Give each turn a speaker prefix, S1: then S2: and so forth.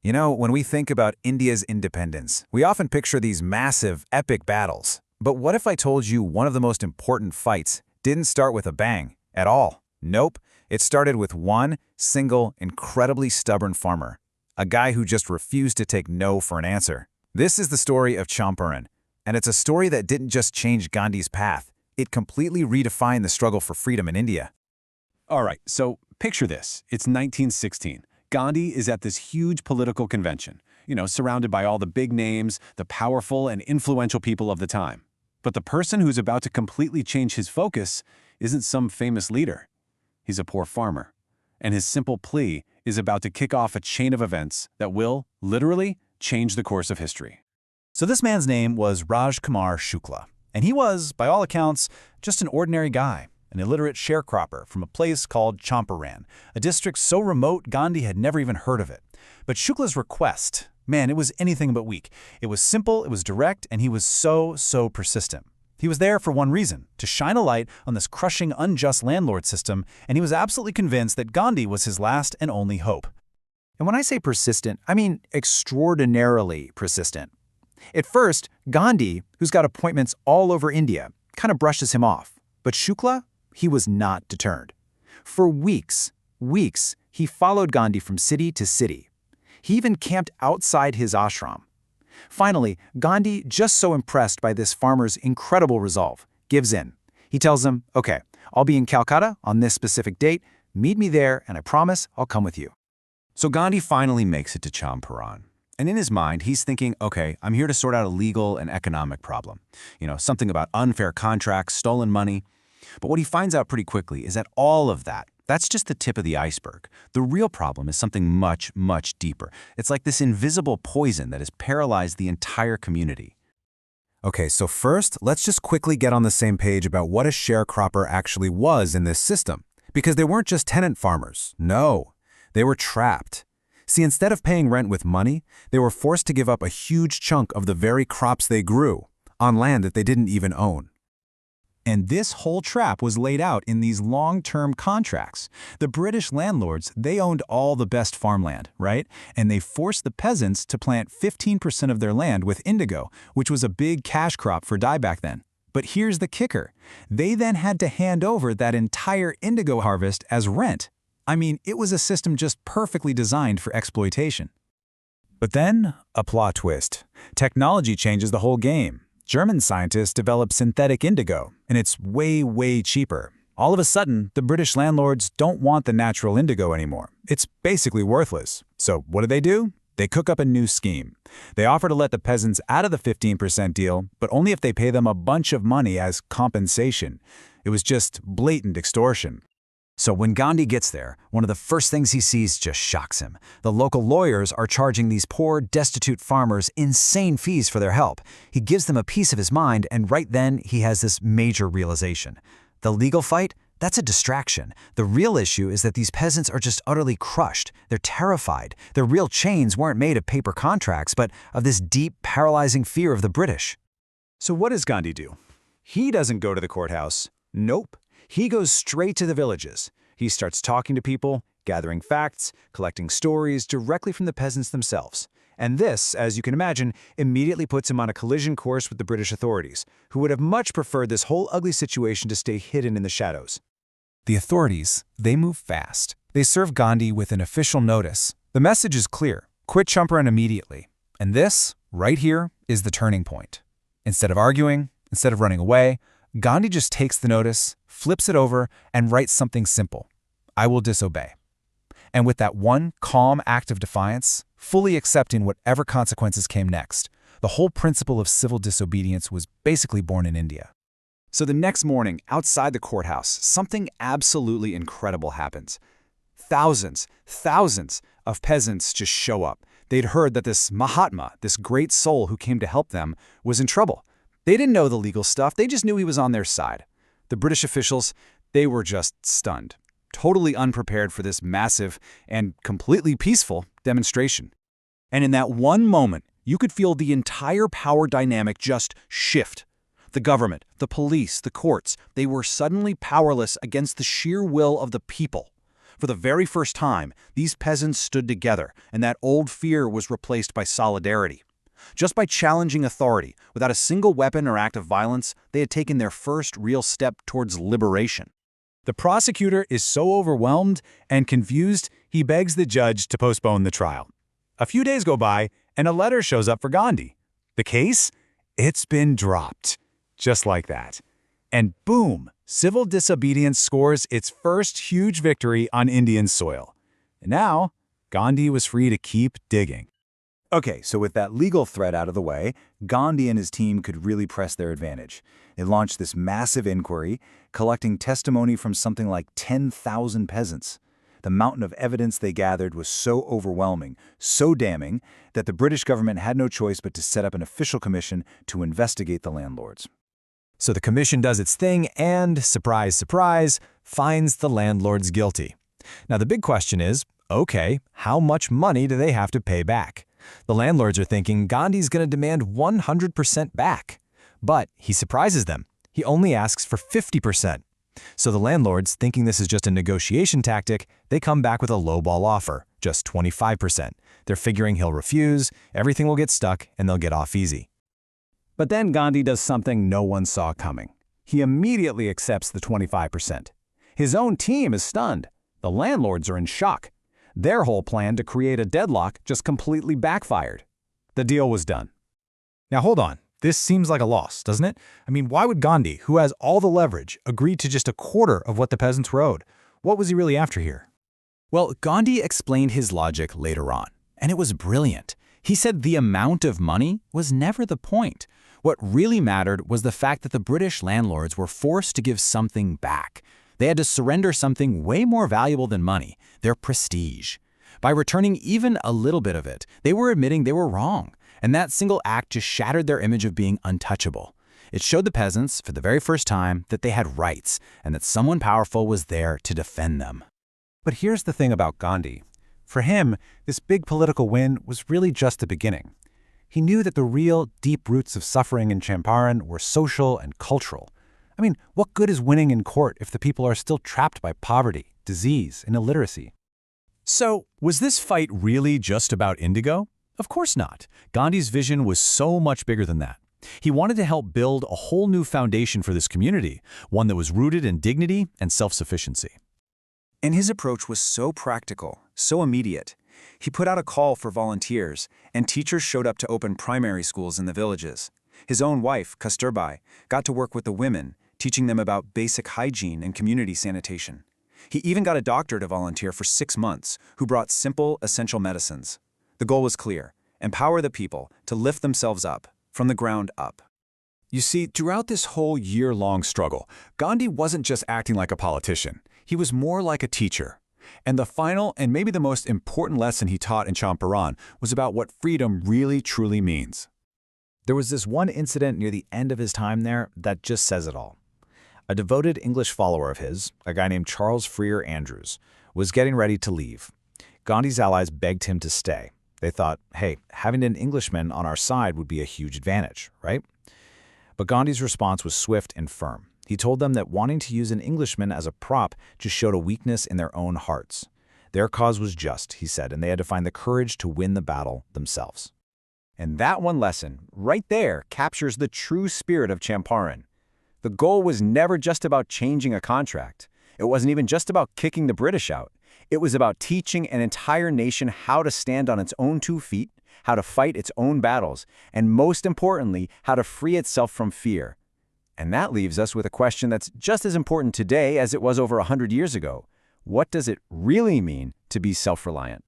S1: You know, when we think about India's independence, we often picture these massive, epic battles. But what if I told you one of the most important fights didn't start with a bang at all? Nope. It started with one single, incredibly stubborn farmer, a guy who just refused to take no for an answer. This is the story of Champaran, and it's a story that didn't just change Gandhi's path. It completely redefined the struggle for freedom in India.
S2: All right, so picture this. It's 1916. Gandhi is at this huge political convention, surrounded by all the big names, the powerful and influential people of the time. But the person who's about to completely change his focus isn't some famous leader. He's a poor farmer. And his simple plea is about to kick off a chain of events that will, literally, change the course of history.
S3: So this man's name was Raj Kumar Shukla, and he was, by all accounts, just an ordinary guy, an illiterate sharecropper from a place called Champaran, a district so remote Gandhi had never even heard of it. But Shukla's request, man, it was anything but weak. It was simple, it was direct, and he was so persistent. He was there for one reason, to shine a light on this crushing, unjust landlord system, and he was absolutely convinced that Gandhi was his last and only hope.
S1: And when I say persistent, I mean extraordinarily persistent. At first, Gandhi, who's got appointments all over India, kind of brushes him off. But Shukla, he was not deterred. For weeks, he followed Gandhi from city to city. He even camped outside his ashram. Finally, Gandhi, just so impressed by this farmer's incredible resolve, gives in. He tells him, okay, I'll be in Calcutta on this specific date, meet me there, and I promise I'll come with you.
S2: So Gandhi finally makes it to Champaran. And in his mind, he's thinking, okay, I'm here to sort out a legal and economic problem. Something about unfair contracts, stolen money. But what he finds out pretty quickly is that all of that's just the tip of the iceberg. The real problem is something much deeper. It's like this invisible poison that has paralyzed the entire community.
S1: Okay, so first, let's just quickly get on the same page about what a sharecropper actually was in this system. Because they weren't just tenant farmers. No, they were trapped. See, instead of paying rent with money, they were forced to give up a huge chunk of the very crops they grew on land that they didn't even own.
S3: And this whole trap was laid out in these long-term contracts. The British landlords, they owned all the best farmland, right? And they forced the peasants to plant 15% of their land with indigo, which was a big cash crop for dye back then. But here's the kicker. They then had to hand over that entire indigo harvest as rent. I mean, it was a system just perfectly designed for exploitation.
S1: But then, a plot twist. Technology changes the whole game. German scientists develop synthetic indigo, and it's way cheaper. All of a sudden, the British landlords don't want the natural indigo anymore. It's basically worthless. So what do? They cook up a new scheme. They offer to let the peasants out of the 15% deal, but only if they pay them a bunch of money as compensation. It was just blatant extortion.
S3: So when Gandhi gets there, one of the first things he sees just shocks him. The local lawyers are charging these poor, destitute farmers insane fees for their help. He gives them a piece of his mind, and right then he has this major realization. The legal fight? That's a distraction. The real issue is that these peasants are just utterly crushed. They're terrified. Their real chains weren't made of paper contracts, but of this deep, paralyzing fear of the British.
S1: So what does Gandhi do? He doesn't go to the courthouse. Nope. He goes straight to the villages. He starts talking to people, gathering facts, collecting stories directly from the peasants themselves. And this, as you can imagine, immediately puts him on a collision course with the British authorities, who would have much preferred this whole ugly situation to stay hidden in the shadows. The authorities, they move fast. They serve Gandhi with an official notice. The message is clear: quit Champaran immediately. And this, right here, is the turning point. Instead of arguing, instead of running away, Gandhi just takes the notice, flips it over, and writes something simple: I will disobey. And with that one calm act of defiance, fully accepting whatever consequences came next, the whole principle of civil disobedience was basically born in India. So the next morning, outside the courthouse, something absolutely incredible happens. Thousands of peasants just show up. They'd heard that this Mahatma, this great soul who came to help them, was in trouble. They didn't know the legal stuff, they just knew he was on their side. The British officials, they were just stunned, totally unprepared for this massive and completely peaceful demonstration. And in that one moment, you could feel the entire power dynamic just shift. The government, the police, the courts, they were suddenly powerless against the sheer will of the people.
S4: For the very first time, these peasants stood together, and that old fear was replaced by solidarity. Just by challenging authority, without a single weapon or act of violence, they had taken their first real step towards liberation.
S1: The prosecutor is so overwhelmed and confused, he begs the judge to postpone the trial. A few days go by, and a letter shows up for Gandhi. The case? It's been dropped. Just like that. And boom, civil disobedience scores its first huge victory on Indian soil. And now, Gandhi was free to keep digging.
S3: Okay, so with that legal threat out of the way, Gandhi and his team could really press their advantage. They launched this massive inquiry, collecting testimony from something like 10,000 peasants. The mountain of evidence they gathered was so overwhelming, so damning, that the British government had no choice but to set up an official commission to investigate the landlords.
S1: So the commission does its thing and, surprise, surprise, finds the landlords guilty. Now the big question is, okay, how much money do they have to pay back? The landlords are thinking Gandhi's going to demand 100% back. But he surprises them. He only asks for 50%. So the landlords, thinking this is just a negotiation tactic, they come back with a lowball offer, just 25%. They're figuring he'll refuse, everything will get stuck, and they'll get off easy. But then Gandhi does something no one saw coming. He immediately accepts the 25%. His own team is stunned. The landlords are in shock. Their whole plan to create a deadlock just completely backfired. The deal was done.
S3: Now hold on. This seems like a loss, doesn't it? I mean, why would Gandhi, who has all the leverage, agree to just a quarter of what the peasants were owed? What was he really after here?
S1: Well, Gandhi explained his logic later on, and it was brilliant. He said the amount of money was never the point. What really mattered was the fact that the British landlords were forced to give something back. They had to surrender something way more valuable than money, their prestige. By returning even a little bit of it, they were admitting they were wrong, and that single act just shattered their image of being untouchable. It showed the peasants, for the very first time, that they had rights and that someone powerful was there to defend them.
S2: But here's the thing about Gandhi. For him, this big political win was really just the beginning. He knew that the real, deep roots of suffering in Champaran were social and cultural. I mean, what good is winning in court if the people are still trapped by poverty, disease, and illiteracy?
S1: So, was this fight really just about Indigo? Of course not. Gandhi's vision was so much bigger than that. He wanted to help build a whole new foundation for this community, one that was rooted in dignity and self-sufficiency.
S5: And his approach was so practical, so immediate. He put out a call for volunteers, and teachers showed up to open primary schools in the villages. His own wife, Kasturbai, got to work with the women, teaching them about basic hygiene and community sanitation. He even got a doctor to volunteer for 6 months, who brought simple, essential medicines. The goal was clear: empower the people to lift themselves up, from the ground up.
S1: You see, throughout this whole year-long struggle, Gandhi wasn't just acting like a politician. He was more like a teacher. And the final and maybe the most important lesson he taught in Champaran was about what freedom really truly means.
S3: There was this one incident near the end of his time there that just says it all. A devoted English follower of his, a guy named Charles Freer Andrews, was getting ready to leave. Gandhi's allies begged him to stay. They thought, hey, having an Englishman on our side would be a huge advantage, right? But Gandhi's response was swift and firm. He told them that wanting to use an Englishman as a prop just showed a weakness in their own hearts. Their cause was just, he said, and they had to find the courage to win the battle themselves.
S2: And that one lesson, right there, captures the true spirit of Champaran. The goal was never just about changing a contract. It wasn't even just about kicking the British out. It was about teaching an entire nation how to stand on its own 2 feet, how to fight its own battles, and most importantly, how to free itself from fear. And that leaves us with a question that's just as important today as it was over 100 years ago. What does it really mean to be self-reliant?